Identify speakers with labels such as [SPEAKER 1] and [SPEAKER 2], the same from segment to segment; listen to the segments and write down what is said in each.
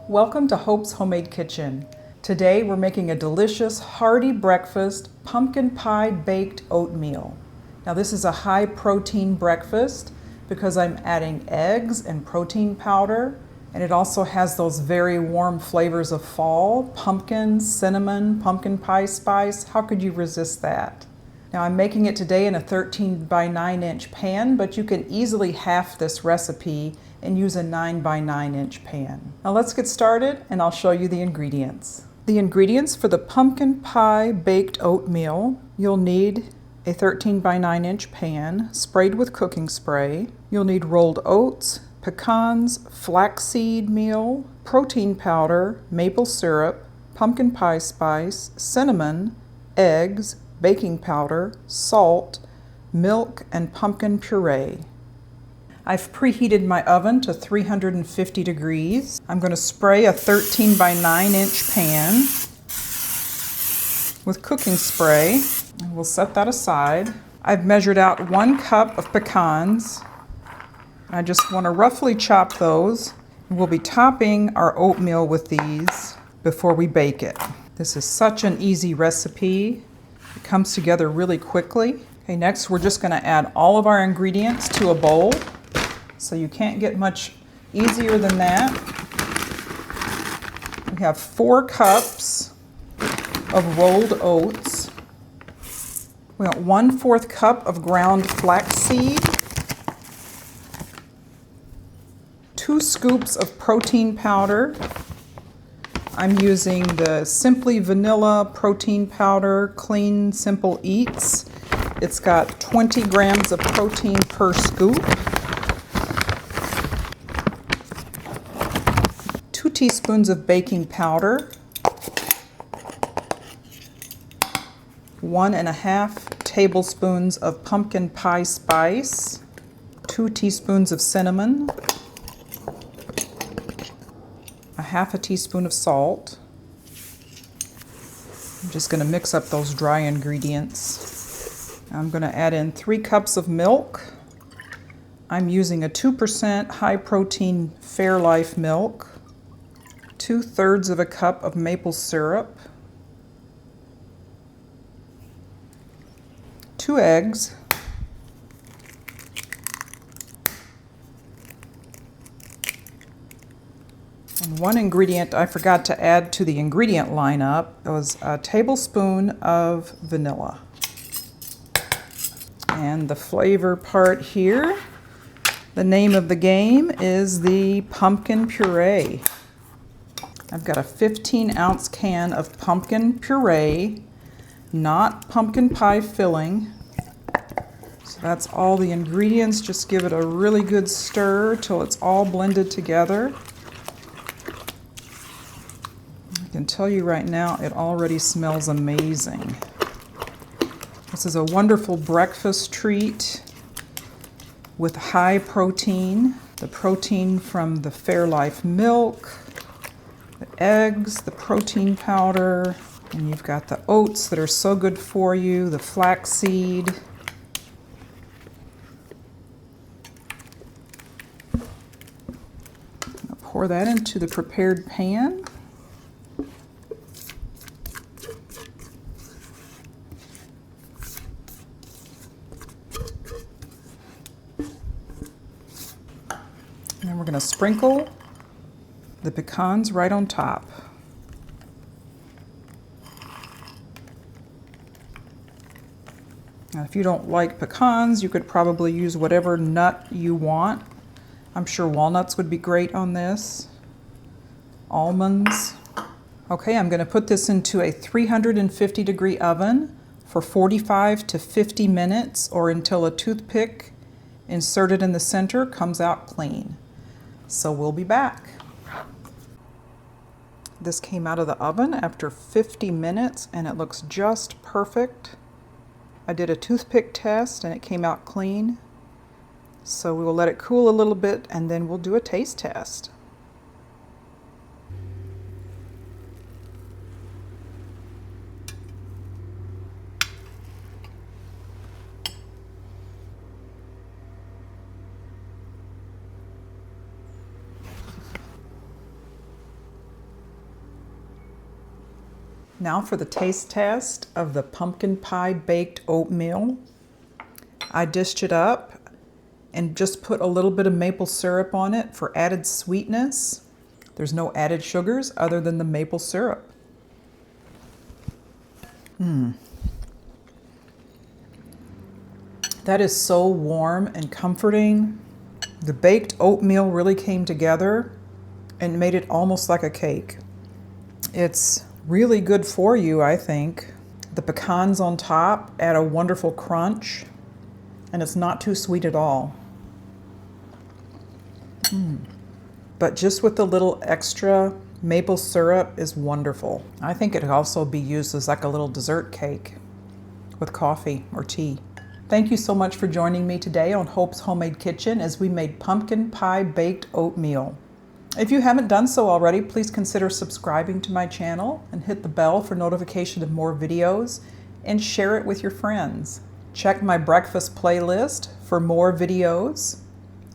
[SPEAKER 1] Welcome to Hope's Homemade Kitchen. Today we're making a delicious, hearty breakfast, pumpkin pie baked oatmeal. Now this is a high protein breakfast because I'm adding eggs and protein powder, and it also has those very warm flavors of fall, pumpkin, cinnamon, pumpkin pie spice. How could you resist that? Now I'm making it today in a 13 by 9 inch pan, but you can easily half this recipe and use a 9 by 9 inch pan. Now let's get started and I'll show you the ingredients. The ingredients for the pumpkin pie baked oatmeal: you'll need a 13 by 9 inch pan sprayed with cooking spray. You'll need rolled oats, pecans, flaxseed meal, protein powder, maple syrup, pumpkin pie spice, cinnamon, eggs, baking powder, salt, milk, and pumpkin puree. I've preheated my oven to 350 degrees. I'm going to spray a 13 by 9 inch pan with cooking spray. And we'll set that aside. I've measured out 1 cup of pecans. I just want to roughly chop those. We'll be topping our oatmeal with these before we bake it. This is such an easy recipe. It comes together really quickly. Okay, next we're just going to add all of our ingredients to a bowl. So you can't get much easier than that. We have 4 cups of rolled oats. We want 1/4 cup of ground flaxseed, 2 scoops of protein powder. I'm using the Simply Vanilla protein powder, Clean Simple Eats. It's got 20 grams of protein per scoop. 2 teaspoons of baking powder, 1.5 tablespoons of pumpkin pie spice, 2 teaspoons of cinnamon, 1/2 teaspoon of salt. I'm just going to mix up those dry ingredients. I'm going to add in 3 cups of milk. I'm using a 2% high protein Fairlife milk, 2/3 of a cup of maple syrup, 2 eggs, and 1 ingredient I forgot to add to the ingredient lineup. It was a tablespoon of vanilla. And the flavor part here, the name of the game is the pumpkin puree. I've got a 15-ounce can of pumpkin puree, not pumpkin pie filling. So that's all the ingredients. Just give it a really good stir till it's all blended together. I can tell you right now, it already smells amazing. This is a wonderful breakfast treat with high protein. The protein from the Fairlife milk, the eggs, the protein powder, and you've got the oats that are so good for you, the flaxseed. I'll pour that into the prepared pan. And then we're going to sprinkle the pecans right on top. Now, if you don't like pecans, you could probably use whatever nut you want. I'm sure walnuts would be great on this. Almonds. Okay, I'm going to put this into a 350 degree oven for 45 to 50 minutes, or until a toothpick inserted in the center comes out clean. So we'll be back. This came out of the oven after 50 minutes and it looks just perfect. I did a toothpick test and it came out clean. So we will let it cool a little bit and then we'll do a taste test. Now for the taste test of the pumpkin pie baked oatmeal. I dished it up and just put a little bit of maple syrup on it for added sweetness. There's no added sugars other than the maple syrup. That is so warm and comforting. The baked oatmeal really came together and made it almost like a cake. It's really good for you, I think. The pecans on top add a wonderful crunch, and it's not too sweet at all. But just with the little extra maple syrup is wonderful. I think it could also be used as like a little dessert cake with coffee or tea. Thank you so much for joining me today on Hope's Homemade Kitchen as we made pumpkin pie baked oatmeal. If you haven't done so already, please consider subscribing to my channel and hit the bell for notification of more videos and share it with your friends. Check my breakfast playlist for more videos.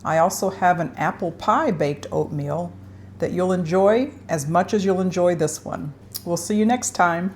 [SPEAKER 1] I also have an apple pie baked oatmeal that you'll enjoy as much as you'll enjoy this one. We'll see you next time.